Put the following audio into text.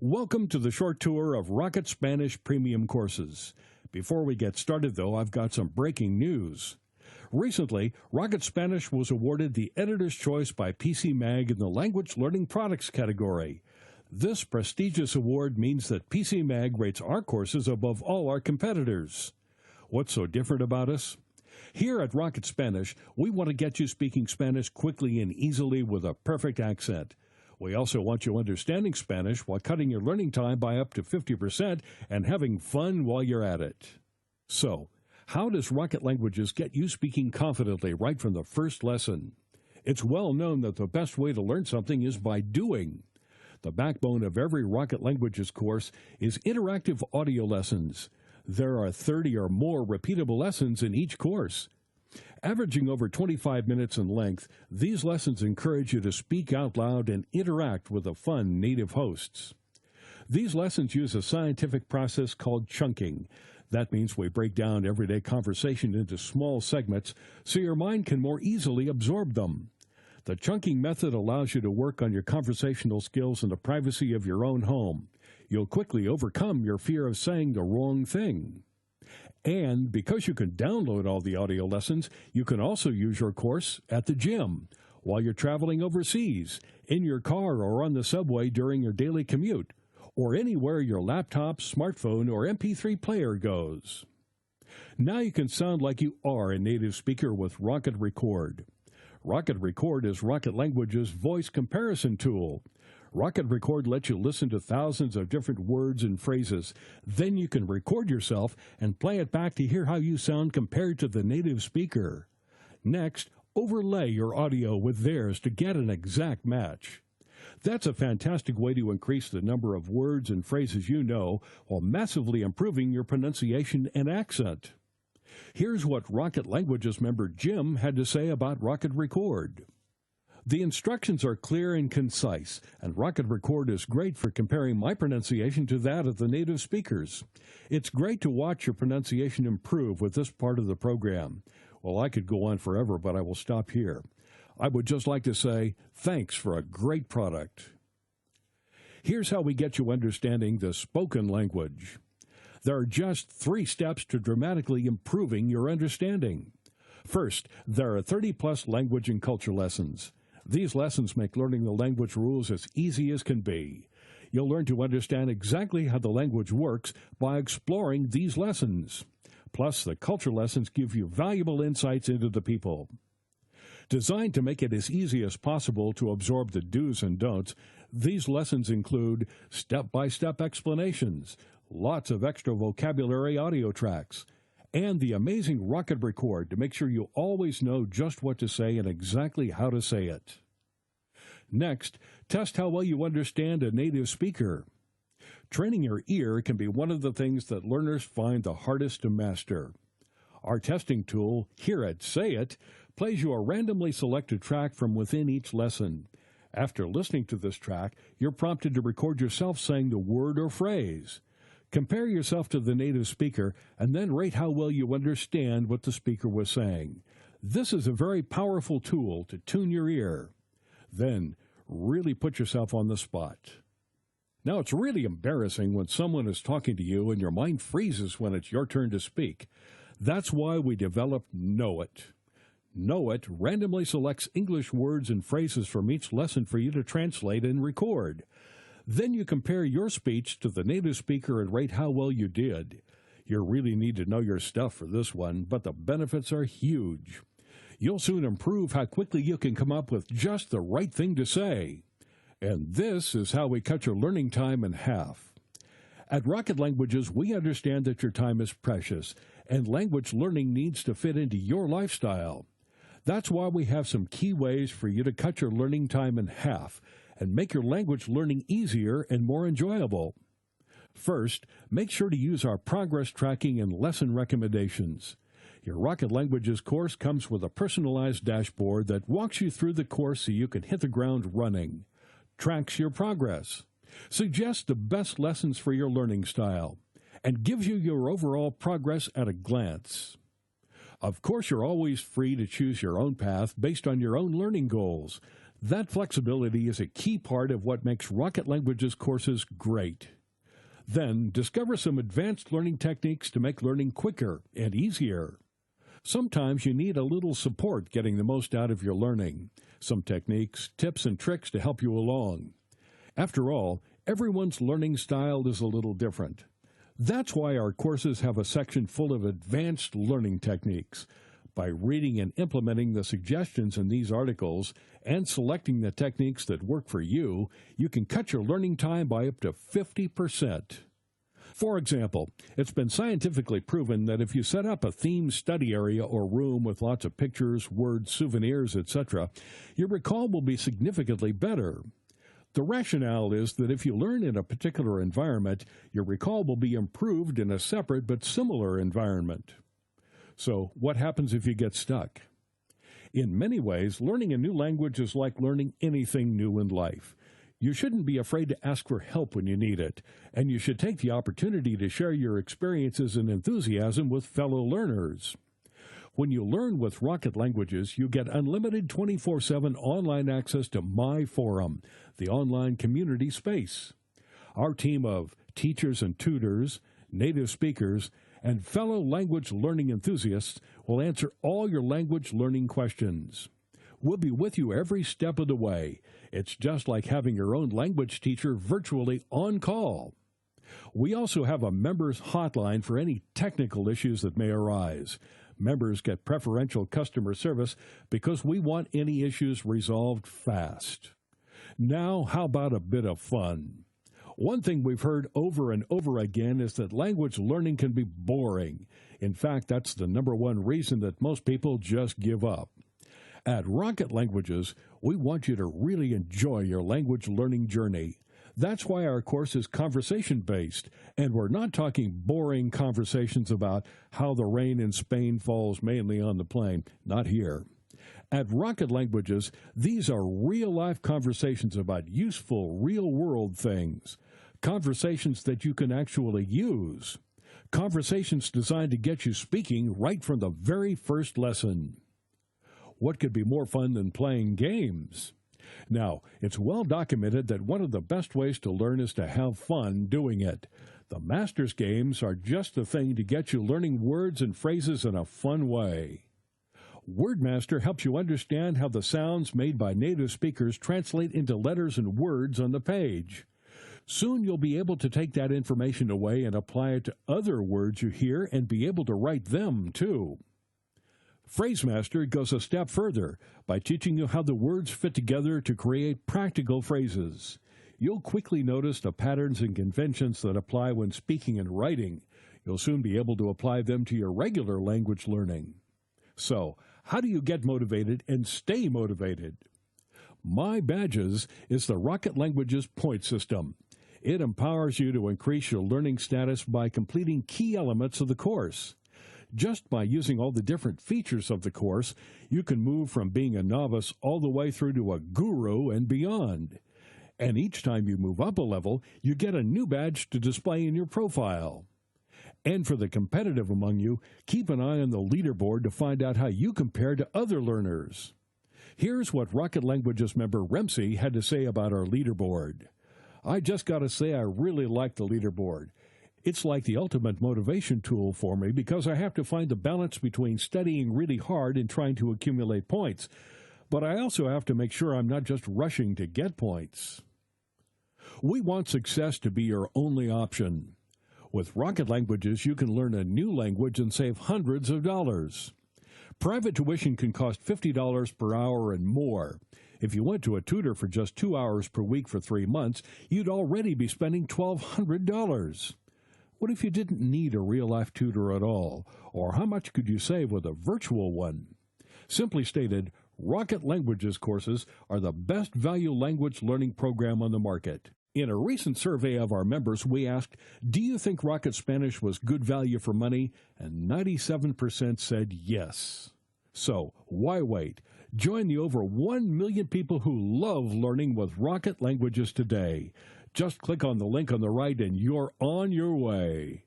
Welcome to the short tour of Rocket Spanish Premium courses. Before we get started, though, I've got some breaking news. Recently, Rocket Spanish was awarded the Editor's Choice by PC Mag in the Language Learning Products category. This prestigious award means that PC Mag rates our courses above all our competitors. What's so different about us? Here at Rocket Spanish, we want to get you speaking Spanish quickly and easily with a perfect accent. We also want you understanding Spanish while cutting your learning time by up to 50% and having fun while you're at it. So, how does Rocket Languages get you speaking confidently right from the first lesson? It's well known that the best way to learn something is by doing. The backbone of every Rocket Languages course is interactive audio lessons. There are 30 or more repeatable lessons in each course. Averaging over 25 minutes in length, these lessons encourage you to speak out loud and interact with the fun native hosts. These lessons use a scientific process called chunking. That means we break down everyday conversation into small segments so your mind can more easily absorb them. The chunking method allows you to work on your conversational skills in the privacy of your own home. You'll quickly overcome your fear of saying the wrong thing. And because you can download all the audio lessons, you can also use your course at the gym, while you're traveling overseas, in your car or on the subway during your daily commute, or anywhere your laptop, smartphone, or MP3 player goes. Now you can sound like you are a native speaker with Rocket Record. Rocket Record is Rocket Language's voice comparison tool. Rocket Record lets you listen to thousands of different words and phrases. Then you can record yourself and play it back to hear how you sound compared to the native speaker. Next, overlay your audio with theirs to get an exact match. That's a fantastic way to increase the number of words and phrases you know while massively improving your pronunciation and accent. Here's what Rocket Languages member Jim had to say about Rocket Record. The instructions are clear and concise, and Rocket Record is great for comparing my pronunciation to that of the native speakers. It's great to watch your pronunciation improve with this part of the program. Well, I could go on forever, but I will stop here. I would just like to say thanks for a great product. Here's how we get you understanding the spoken language. There are just 3 steps to dramatically improving your understanding. First, there are 30-plus language and culture lessons. These lessons make learning the language rules as easy as can be. You'll learn to understand exactly how the language works by exploring these lessons. Plus, the culture lessons give you valuable insights into the people. Designed to make it as easy as possible to absorb the do's and don'ts, these lessons include step-by-step explanations, lots of extra vocabulary audio tracks, and the amazing Rocket Record to make sure you always know just what to say and exactly how to say it. Next, test how well you understand a native speaker. Training your ear can be one of the things that learners find the hardest to master. Our testing tool, Hear It, Say It, plays you a randomly selected track from within each lesson. After listening to this track, you're prompted to record yourself saying the word or phrase. Compare yourself to the native speaker and then rate how well you understand what the speaker was saying. This is a very powerful tool to tune your ear. Then, really put yourself on the spot. Now, it's really embarrassing when someone is talking to you and your mind freezes when it's your turn to speak. That's why we developed Know It. Know It randomly selects English words and phrases from each lesson for you to translate and record. Then you compare your speech to the native speaker and rate how well you did. You really need to know your stuff for this one, but the benefits are huge. You'll soon improve how quickly you can come up with just the right thing to say. And this is how we cut your learning time in half. At Rocket Languages, we understand that your time is precious, and language learning needs to fit into your lifestyle. That's why we have some key ways for you to cut your learning time in half and make your language learning easier and more enjoyable. First, make sure to use our progress tracking and lesson recommendations. Your Rocket Languages course comes with a personalized dashboard that walks you through the course so you can hit the ground running, tracks your progress, suggests the best lessons for your learning style, and gives you your overall progress at a glance. Of course, you're always free to choose your own path based on your own learning goals. That flexibility is a key part of what makes Rocket Languages courses great. Then, discover some advanced learning techniques to make learning quicker and easier. Sometimes you need a little support getting the most out of your learning. Some techniques, tips, and tricks to help you along. After all, everyone's learning style is a little different. That's why our courses have a section full of advanced learning techniques. By reading and implementing the suggestions in these articles and selecting the techniques that work for you, you can cut your learning time by up to 50%. For example, it's been scientifically proven that if you set up a themed study area or room with lots of pictures, words, souvenirs, etc., your recall will be significantly better. The rationale is that if you learn in a particular environment, your recall will be improved in a separate but similar environment. So, what happens if you get stuck? In many ways, learning a new language is like learning anything new in life. You shouldn't be afraid to ask for help when you need it, and you should take the opportunity to share your experiences and enthusiasm with fellow learners. When you learn with Rocket Languages, you get unlimited 24/7 online access to My Forum, the online community space. Our team of teachers and tutors, native speakers, and fellow language learning enthusiasts will answer all your language learning questions. We'll be with you every step of the way. It's just like having your own language teacher virtually on call. We also have a members hotline for any technical issues that may arise. Members get preferential customer service because we want any issues resolved fast. Now, how about a bit of fun? One thing we've heard over and over again is that language learning can be boring. In fact, that's the number one reason that most people just give up. At Rocket Languages, we want you to really enjoy your language learning journey. That's why our course is conversation-based, and we're not talking boring conversations about how the rain in Spain falls mainly on the plain. Not here. At Rocket Languages, these are real-life conversations about useful, real-world things. Conversations that you can actually use. Conversations designed to get you speaking right from the very first lesson. What could be more fun than playing games? Now, it's well documented that one of the best ways to learn is to have fun doing it. The Masters games are just the thing to get you learning words and phrases in a fun way. WordMaster helps you understand how the sounds made by native speakers translate into letters and words on the page. Soon you'll be able to take that information away and apply it to other words you hear and be able to write them, too. PhraseMaster goes a step further by teaching you how the words fit together to create practical phrases. You'll quickly notice the patterns and conventions that apply when speaking and writing. You'll soon be able to apply them to your regular language learning. So, how do you get motivated and stay motivated? My Badges is the Rocket Languages point system. It empowers you to increase your learning status by completing key elements of the course. Just by using all the different features of the course, you can move from being a novice all the way through to a guru and beyond. And each time you move up a level, you get a new badge to display in your profile. And for the competitive among you, keep an eye on the leaderboard to find out how you compare to other learners. Here's what Rocket Languages member Remsi had to say about our leaderboard. I just got to say I really like the leaderboard. It's like the ultimate motivation tool for me because I have to find the balance between studying really hard and trying to accumulate points. But I also have to make sure I'm not just rushing to get points. We want success to be your only option. With Rocket Languages, you can learn a new language and save hundreds of dollars. Private tuition can cost $50 per hour and more. If you went to a tutor for just 2 hours per week for 3 months, you'd already be spending $1,200. What if you didn't need a real-life tutor at all? Or how much could you save with a virtual one? Simply stated, Rocket Languages courses are the best value language learning program on the market. In a recent survey of our members, we asked, do you think Rocket Spanish was good value for money? And 97% said yes. So, why wait? Join the over 1 million people who love learning with Rocket Languages today. Just click on the link on the right and you're on your way.